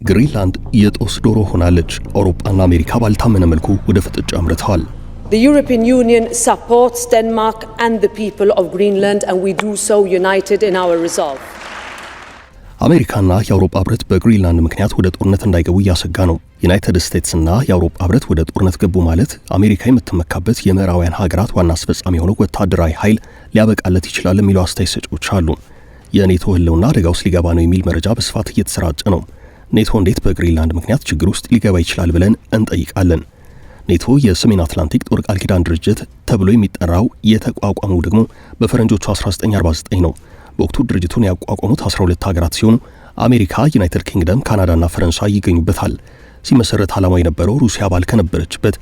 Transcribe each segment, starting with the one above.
ግሪንላንድ የጦስ ዶሮ ሆናለች። አውሮፓና አሜሪካ ባልታመነ መልኩ ወደ ፍጥጫ አምርተዋል። The European Union supports Denmark and the people of Greenland, and we do so united in our resolve. አሜሪካና የአውሮፓ ህብረት በግሪንላንድ ምክንያት ወደ ጦርነት እንዳይገቡ እያሰጋ ነው። ዩናይትድ ስቴትስና የአውሮፓ ህብረት ወደ ጦርነት ገቡ ማለት አሜሪካ የምትመካበት የምዕራባውያን ሀገራት ዋና አስፈጻሚ የሆነው ወታደራዊ ኃይል ሊያበቃለት ይችላል የሚሉ አስተያየት ሰጪዎች አሉ። የኔቶ ህልውና አደጋ ውስጥ ሊገባ ነው የሚል መረጃ በስፋት እየተሰራጨ ነው። ኔቶ እንዴት በግሪንላንድ ምክንያት ችግር ውስጥ ሊገባ ይችላል ብለን እንጠይቃለን። ኔቶ የሰሜን አትላንቲክ ጦር ቃል ኪዳን ድርጅት ተብሎ የሚጠራው የተቋቋመው ደግሞ በፈረንጆቹ 1949 ነው። በወቅቱ ድርጅቱን ያቋቋሙት 12 ሀገራት ሲሆኑ አሜሪካ፣ ዩናይትድ ኪንግደም፣ ካናዳና ፈረንሳይ ይገኙበታል። ሲመሰረት ዓላማው የነበረው ሩሲያ አባል ከነበረችበት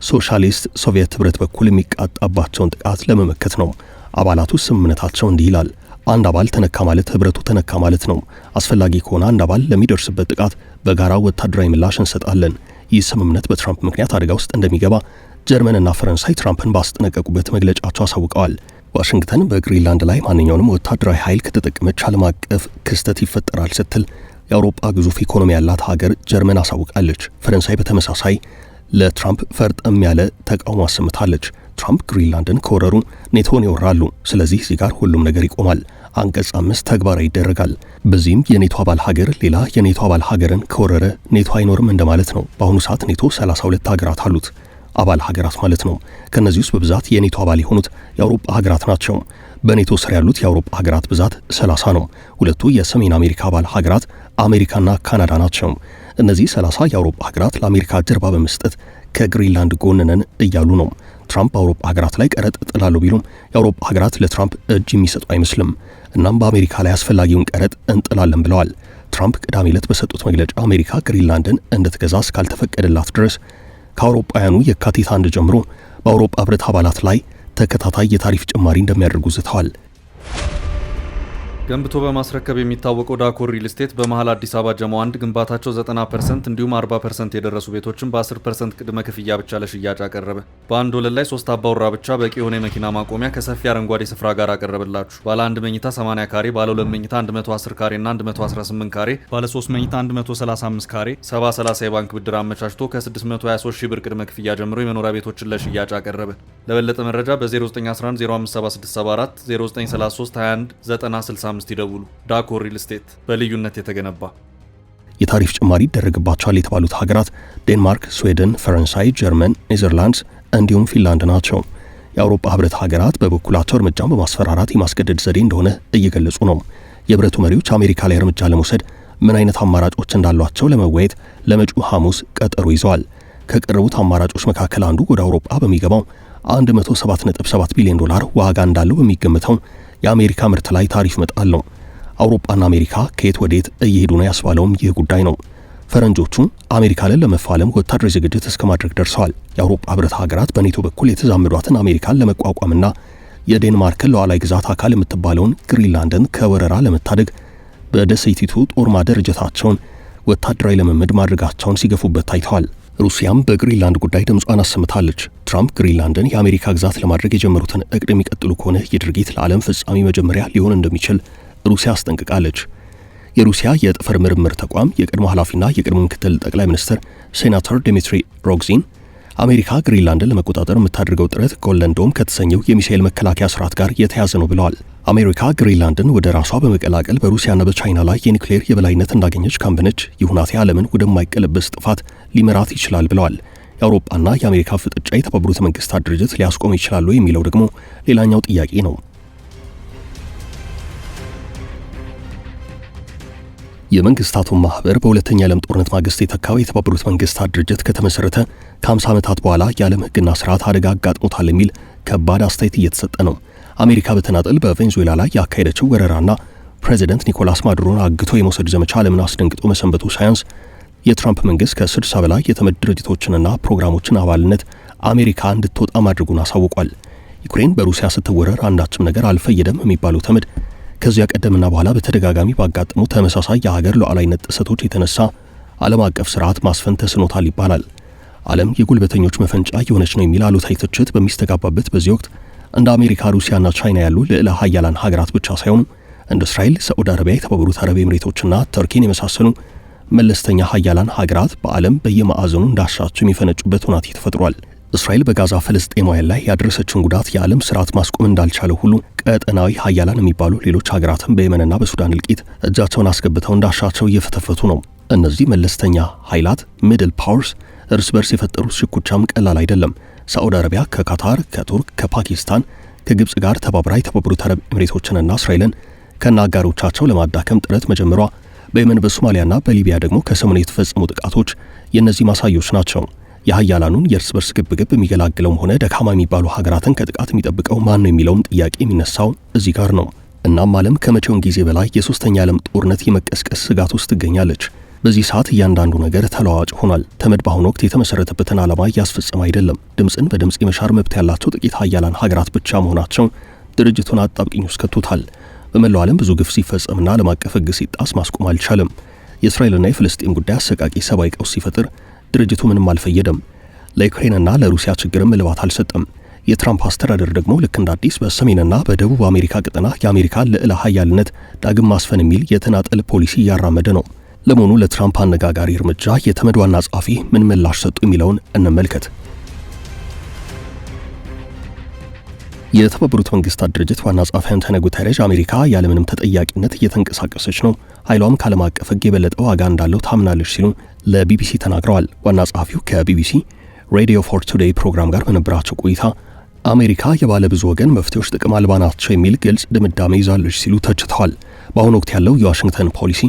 ሶሻሊስት ሶቪየት ህብረት በኩል የሚቃጣባቸውን ጥቃት ለመመከት ነው። አባላቱ ስምምነታቸው እንዲህ ይላል። አንድ አባል ተነካ ማለት ህብረቱ ተነካ ማለት ነው። አስፈላጊ ከሆነ አንድ አባል ለሚደርስበት ጥቃት በጋራ ወታደራዊ ምላሽ እንሰጣለን። ይህ ስምምነት በትራምፕ ምክንያት አደጋ ውስጥ እንደሚገባ ጀርመንና ፈረንሳይ ትራምፕን ባስጠነቀቁበት መግለጫቸው አሳውቀዋል። ዋሽንግተን በግሪንላንድ ላይ ማንኛውንም ወታደራዊ ኃይል ከተጠቀመች ዓለም አቀፍ ክስተት ይፈጠራል ስትል የአውሮፓ ግዙፍ ኢኮኖሚ ያላት ሀገር ጀርመን አሳውቃለች። ፈረንሳይ በተመሳሳይ ለትራምፕ ፈርጠም ያለ ተቃውሞ አሰምታለች። ትራምፕ ግሪንላንድን ከወረሩ ኔቶን ይወራሉ። ስለዚህ እዚህ ጋር ሁሉም ነገር ይቆማል። አንቀጽ 5 ተግባራዊ ይደረጋል። በዚህም የኔቶ አባል ሀገር ሌላ የኔቶ አባል ሀገርን ከወረረ ኔቶ አይኖርም እንደማለት ነው። በአሁኑ ሰዓት ኔቶ 32 ሀገራት አሉት፣ አባል ሀገራት ማለት ነው። ከነዚህ ውስጥ በብዛት የኔቶ አባል የሆኑት የአውሮፓ ሀገራት ናቸው። በኔቶ ስር ያሉት የአውሮፓ ሀገራት ብዛት 30 ነው። ሁለቱ የሰሜን አሜሪካ አባል ሀገራት አሜሪካና ካናዳ ናቸው። እነዚህ 30 የአውሮፓ ሀገራት ለአሜሪካ ጀርባ በመስጠት ከግሪንላንድ ጎን ነን እያሉ ነው። ትራምፕ በአውሮፓ ሀገራት ላይ ቀረጥ ጥላሉ ቢሉም የአውሮፓ ሀገራት ለትራምፕ እጅ የሚሰጡ አይመስልም። እናም በአሜሪካ ላይ አስፈላጊውን ቀረጥ እንጥላለን ብለዋል። ትራምፕ ቅዳሜ ዕለት በሰጡት መግለጫ አሜሪካ ግሪንላንድን እንድትገዛ እስካልተፈቀደላት ድረስ ከአውሮፓውያኑ የካቲት 1 ጀምሮ በአውሮፓ ህብረት አባላት ላይ ተከታታይ የታሪፍ ጭማሪ እንደሚያደርጉ ዝተዋል። ገንብቶ በማስረከብ የሚታወቀው ዳኮር ሪል ስቴት በመሃል አዲስ አበባ ጀሞ 1 ግንባታቸው 90% እንዲሁም 40% የደረሱ ቤቶችን በ10% ቅድመ ክፍያ ብቻ ለሽያጭ አቀረበ። በአንድ ወለል ላይ 3 አባወራ ብቻ በቂ የሆነ የመኪና ማቆሚያ ከሰፊ አረንጓዴ ስፍራ ጋር አቀረበላችሁ። ባለ 1 መኝታ 80 ካሬ፣ ባለ 2 መኝታ 110 ካሬ እና 118 ካሬ፣ ባለ 3 መኝታ 135 ካሬ 70/30 የባንክ ብድር አመቻችቶ ከ623 ሺህ ብር ቅድመ ክፍያ ጀምሮ የመኖሪያ ቤቶችን ለሽያጭ አቀረበ። ለበለጠ መረጃ በ0911 057674 0933 21 9065 ይደውሉ። ዳኮር ሪል ስቴት በልዩነት የተገነባ። የታሪፍ ጭማሪ ይደረግባቸዋል የተባሉት ሀገራት ዴንማርክ፣ ስዊድን፣ ፈረንሳይ፣ ጀርመን፣ ኔዘርላንድስ እንዲሁም ፊንላንድ ናቸው። የአውሮፓ ህብረት ሀገራት በበኩላቸው እርምጃን በማስፈራራት የማስገደድ ዘዴ እንደሆነ እየገለጹ ነው። የህብረቱ መሪዎች አሜሪካ ላይ እርምጃ ለመውሰድ ምን አይነት አማራጮች እንዳሏቸው ለመወያየት ለመጪው ሐሙስ ቀጠሮ ይዘዋል። ከቀረቡት አማራጮች መካከል አንዱ ወደ አውሮፓ በሚገባው 107.7 ቢሊዮን ዶላር ዋጋ እንዳለው በሚገመተው የአሜሪካ ምርት ላይ ታሪፍ መጣል ነው። አውሮፓና አሜሪካ ከየት ወዴት እየሄዱ ነው ያስባለውም ይህ ጉዳይ ነው። ፈረንጆቹ አሜሪካንን ለመፋለም ወታደራዊ ዝግጅት እስከ ማድረግ ደርሰዋል። የአውሮፓ ህብረት ሀገራት በኔቶ በኩል የተዛመዷትን አሜሪካን ለመቋቋምና የዴንማርክን ሉዓላዊ ግዛት አካል የምትባለውን ግሪንላንድን ከወረራ ለመታደግ በደሴቲቱ ጦር ማደረጀታቸውን ወታደራዊ ልምምድ ማድረጋቸውን ሲገፉበት ታይተዋል። ሩሲያም በግሪንላንድ ጉዳይ ድምጿን አሰምታለች። ትራምፕ ግሪንላንድን የአሜሪካ ግዛት ለማድረግ የጀመሩትን እቅድ የሚቀጥሉ ከሆነ የድርጊት ለዓለም ፍጻሜ መጀመሪያ ሊሆን እንደሚችል ሩሲያ አስጠንቅቃለች። የሩሲያ የጠፈር ምርምር ተቋም የቀድሞ ኃላፊና የቀድሞ ምክትል ጠቅላይ ሚኒስትር ሴናተር ዲሚትሪ ሮግዚን አሜሪካ ግሪንላንድን ለመቆጣጠር የምታደርገው ጥረት ጎልደን ዶም ከተሰኘው የሚሳኤል መከላከያ ስርዓት ጋር የተያዘ ነው ብለዋል። አሜሪካ ግሪንላንድን ወደ ራሷ በመቀላቀል በሩሲያና በቻይና ላይ የኒውክሌር የበላይነት እንዳገኘች ካምበነች ይህ ሁናቴ ዓለምን ወደማይቀለበስ ጥፋት ሊመራት ይችላል ብለዋል። የአውሮፓና የአሜሪካ ፍጥጫ የተባበሩት መንግስታት ድርጅት ሊያስቆም ይችላሉ የሚለው ደግሞ ሌላኛው ጥያቄ ነው። የመንግስታቱ ማህበር በሁለተኛ ዓለም ጦርነት ማግስት የተካው የተባበሩት መንግስታት ድርጅት ከተመሰረተ ከ50 ዓመታት በኋላ የዓለም ህግና ስርዓት አደጋ አጋጥሞታል የሚል ከባድ አስተያየት እየተሰጠ ነው። አሜሪካ በተናጠል በቬንዙዌላ ላይ ያካሄደችው ወረራና ፕሬዚደንት ኒኮላስ ማዱሮን አግቶ የመውሰድ ዘመቻ ዓለምን አስደንግጦ መሰንበቱ ሳያንስ የትራምፕ መንግስት ከ60 በላይ የተመድ ድርጅቶችንና ፕሮግራሞችን አባልነት አሜሪካ እንድትወጣ ማድረጉን አሳውቋል። ዩክሬን በሩሲያ ስትወረር አንዳችም ነገር አልፈየደም የሚባለው ተመድ ከዚያ ቀደምና በኋላ በተደጋጋሚ ባጋጠሙ ተመሳሳይ የሀገር ሉዓላዊነት ጥሰቶች የተነሳ ዓለም አቀፍ ስርዓት ማስፈን ተስኖታል ይባላል። ዓለም የጉልበተኞች መፈንጫ የሆነች ነው የሚል አሉታዊ ትችት በሚስተጋባበት በዚህ ወቅት እንደ አሜሪካ፣ ሩሲያና ቻይና ያሉ ልዕለ ሀያላን ሀገራት ብቻ ሳይሆኑ እንደ እስራኤል፣ ሳዑዲ አረቢያ፣ የተባበሩት አረብ ኤምሬቶችና ተርኪን የመሳሰሉ መለስተኛ ሀያላን ሀገራት በዓለም በየማዕዘኑ እንዳሻቸው የሚፈነጩበት ሁናቴ ተፈጥሯል። እስራኤል በጋዛ ፍልስጤማውያን ላይ ያደረሰችን ጉዳት የዓለም ስርዓት ማስቆም እንዳልቻለ ሁሉ ቀጠናዊ ሀያላን የሚባሉ ሌሎች ሀገራትም በየመንና በሱዳን እልቂት እጃቸውን አስገብተው እንዳሻቸው እየፈተፈቱ ነው። እነዚህ መለስተኛ ኃይላት ሚድል ፓወርስ እርስ በርስ የፈጠሩት ሽኩቻም ቀላል አይደለም። ሳዑዲ አረቢያ ከካታር፣ ከቱርክ፣ ከፓኪስታን፣ ከግብጽ ጋር ተባብራ የተባበሩት አረብ ኤሚሬቶችንና እስራኤልን ከነአጋሮቻቸው ለማዳከም ጥረት መጀመሯ፣ በየመን በሶማሊያና በሊቢያ ደግሞ ከሰሞኑ የተፈጸሙ ጥቃቶች የእነዚህ ማሳዮች ናቸው። የሀያላኑን የእርስ በርስ ግብግብ የሚገላግለውም ሆነ ደካማ የሚባሉ ሀገራትን ከጥቃት የሚጠብቀው ማን ነው የሚለውም ጥያቄ የሚነሳው እዚህ ጋር ነው። እናም ዓለም ከመቼውን ጊዜ በላይ የሶስተኛ ዓለም ጦርነት የመቀስቀስ ስጋት ውስጥ ትገኛለች። በዚህ ሰዓት እያንዳንዱ ነገር ተለዋዋጭ ሆኗል። ተመድ በአሁኑ ወቅት የተመሰረተበትን ዓላማ እያስፈጸመ አይደለም። ድምፅን በድምፅ የመሻር መብት ያላቸው ጥቂት ሀያላን ሀገራት ብቻ መሆናቸው ድርጅቱን አጣብቂኝ ውስጥ ከቶታል። በመላው ዓለም ብዙ ግፍ ሲፈጸምና ዓለም አቀፍ ሕግ ሲጣስ ማስቆም አልቻለም። የእስራኤልና የፍልስጤም ጉዳይ አሰቃቂ ሰብአዊ ቀውስ ሲፈጥር ድርጅቱ ምንም አልፈየደም። ለዩክሬንና ለሩሲያ ችግርም እልባት አልሰጠም። የትራምፕ አስተዳደር ደግሞ ልክ እንደ አዲስ በሰሜንና በደቡብ አሜሪካ ቀጠና የአሜሪካን ልዕለ ሀያልነት ዳግም ማስፈን የሚል የተናጠል ፖሊሲ እያራመደ ነው። ለመሆኑ ለትራምፕ አነጋጋሪ እርምጃ የተመድ ዋና ጸሐፊ ምን ምላሽ ሰጡ የሚለውን እንመልከት። የተባበሩት መንግስታት ድርጅት ዋና ጸሐፊ አንቶኒዮ ጉተሬዥ አሜሪካ ያለምንም ተጠያቂነት እየተንቀሳቀሰች ነው፣ ኃይሏም ከዓለም አቀፍ ሕግ የበለጠ ዋጋ እንዳለው ታምናለች ሲሉ ለቢቢሲ ተናግረዋል። ዋና ጸሐፊው ከቢቢሲ ሬዲዮ ፎር ቱዴይ ፕሮግራም ጋር በነበራቸው ቆይታ አሜሪካ የባለ ብዙ ወገን መፍትሄዎች ጥቅም አልባ ናቸው የሚል ግልጽ ድምዳሜ ይዛለች ሲሉ ተችተዋል። በአሁኑ ወቅት ያለው የዋሽንግተን ፖሊሲ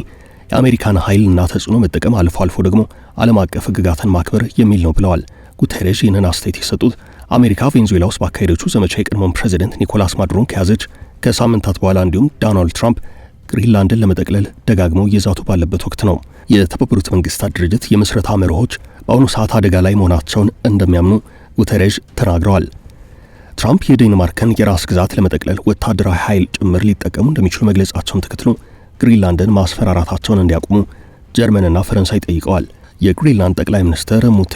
የአሜሪካን ኃይልና ተጽዕኖ መጠቀም፣ አልፎ አልፎ ደግሞ ዓለም አቀፍ ሕግጋትን ማክበር የሚል ነው ብለዋል። ጉተሬዥ ይህንን አስተያየት የሰጡት አሜሪካ ቬንዙዌላ ውስጥ ባካሄደችው ዘመቻ የቀድሞውን ፕሬዚደንት ኒኮላስ ማዱሮን ከያዘች ከሳምንታት በኋላ እንዲሁም ዶናልድ ትራምፕ ግሪንላንድን ለመጠቅለል ደጋግመው እየዛቱ ባለበት ወቅት ነው። የተባበሩት መንግስታት ድርጅት የምስረታ መርሆች በአሁኑ ሰዓት አደጋ ላይ መሆናቸውን እንደሚያምኑ ጉተሬዥ ተናግረዋል። ትራምፕ የዴንማርክን የራስ ግዛት ለመጠቅለል ወታደራዊ ኃይል ጭምር ሊጠቀሙ እንደሚችሉ መግለጻቸውን ተከትሎ ግሪንላንድን ማስፈራራታቸውን እንዲያቆሙ ጀርመንና ፈረንሳይ ጠይቀዋል። የግሪንላንድ ጠቅላይ ሚኒስትር ሙቴ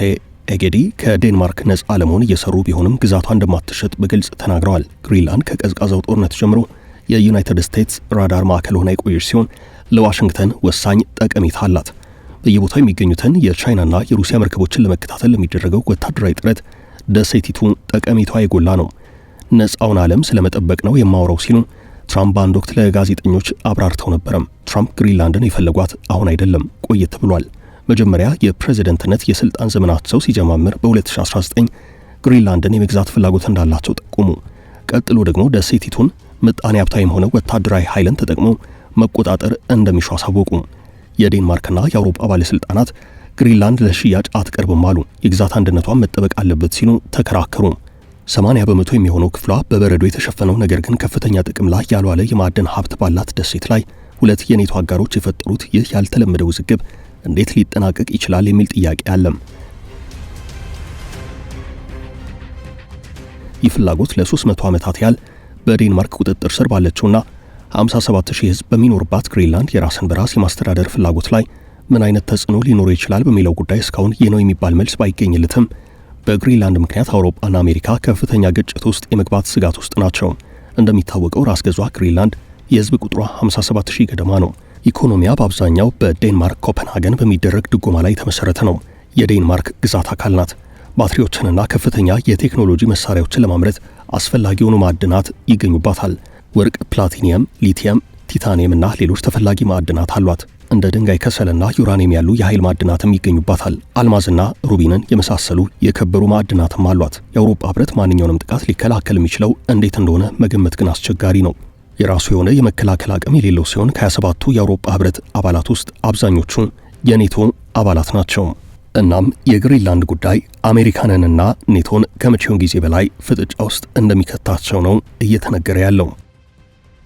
ኤጌዲ ከዴንማርክ ነጻ ለመሆን እየሰሩ ቢሆንም ግዛቷ እንደማትሸጥ በግልጽ ተናግረዋል። ግሪንላንድ ከቀዝቃዛው ጦርነት ጀምሮ የዩናይትድ ስቴትስ ራዳር ማዕከል ሆና የቆየች ሲሆን ለዋሽንግተን ወሳኝ ጠቀሜታ አላት። በየቦታው የሚገኙትን የቻይናና የሩሲያ መርከቦችን ለመከታተል ለሚደረገው ወታደራዊ ጥረት ደሴቲቱ ጠቀሜታዋ የጎላ ነው። ነጻውን ዓለም ስለመጠበቅ ነው የማወራው ሲሉ ትራምፕ በአንድ ወቅት ለጋዜጠኞች አብራርተው ነበረም። ትራምፕ ግሪንላንድን የፈለጓት አሁን አይደለም፣ ቆየት ብሏል። መጀመሪያ የፕሬዝደንትነት የስልጣን ዘመናቸው ሲጀማምር በ2019 ግሪንላንድን የመግዛት ፍላጎት እንዳላቸው ጠቁሙ። ቀጥሎ ደግሞ ደሴቲቱን ምጣኔ ሀብታዊም ሆነ ወታደራዊ ኃይልን ተጠቅሞ መቆጣጠር እንደሚሹ አሳወቁ። የዴንማርክና የአውሮፓ ባለስልጣናት ግሪንላንድ ለሽያጭ አትቀርብም አሉ። የግዛት አንድነቷን መጠበቅ አለበት ሲሉ ተከራከሩ። 80 በመቶ የሚሆነው ክፍሏ በበረዶ የተሸፈነው ነገር ግን ከፍተኛ ጥቅም ላይ ያልዋለ የማዕድን ሀብት ባላት ደሴት ላይ ሁለት የኔቶ አጋሮች የፈጠሩት ይህ ያልተለመደ ውዝግብ እንዴት ሊጠናቀቅ ይችላል የሚል ጥያቄ አለም። ይህ ፍላጎት ለ300 ዓመታት ያህል በዴንማርክ ቁጥጥር ስር ባለችውና 57000 ሕዝብ በሚኖርባት ግሪንላንድ የራስን በራስ የማስተዳደር ፍላጎት ላይ ምን አይነት ተጽዕኖ ሊኖረው ይችላል በሚለው ጉዳይ እስካሁን ይህ ነው የሚባል መልስ ባይገኝለትም በግሪንላንድ ምክንያት አውሮፓና አሜሪካ ከፍተኛ ግጭት ውስጥ የመግባት ስጋት ውስጥ ናቸው። እንደሚታወቀው ራስ ገዟ ግሪንላንድ የህዝብ ቁጥሯ 57000 ገደማ ነው። ኢኮኖሚያ በአብዛኛው በዴንማርክ ኮፐንሃገን በሚደረግ ድጎማ ላይ የተመሰረተ ነው። የዴንማርክ ግዛት አካል ናት። ባትሪዎችንና ከፍተኛ የቴክኖሎጂ መሳሪያዎችን ለማምረት አስፈላጊ የሆኑ ማዕድናት ይገኙባታል። ወርቅ፣ ፕላቲኒየም፣ ሊቲየም፣ ቲታኒየም እና ሌሎች ተፈላጊ ማዕድናት አሏት። እንደ ድንጋይ ከሰልና ዩራኒየም ያሉ የኃይል ማዕድናትም ይገኙባታል። አልማዝና ሩቢንን የመሳሰሉ የከበሩ ማዕድናትም አሏት። የአውሮፓ ህብረት ማንኛውንም ጥቃት ሊከላከል የሚችለው እንዴት እንደሆነ መገመት ግን አስቸጋሪ ነው። የራሱ የሆነ የመከላከል አቅም የሌለው ሲሆን ከ27ቱ የአውሮፓ ህብረት አባላት ውስጥ አብዛኞቹ የኔቶ አባላት ናቸው። እናም የግሪንላንድ ጉዳይ አሜሪካንንና ኔቶን ከመቼውን ጊዜ በላይ ፍጥጫ ውስጥ እንደሚከታቸው ነው እየተነገረ ያለው።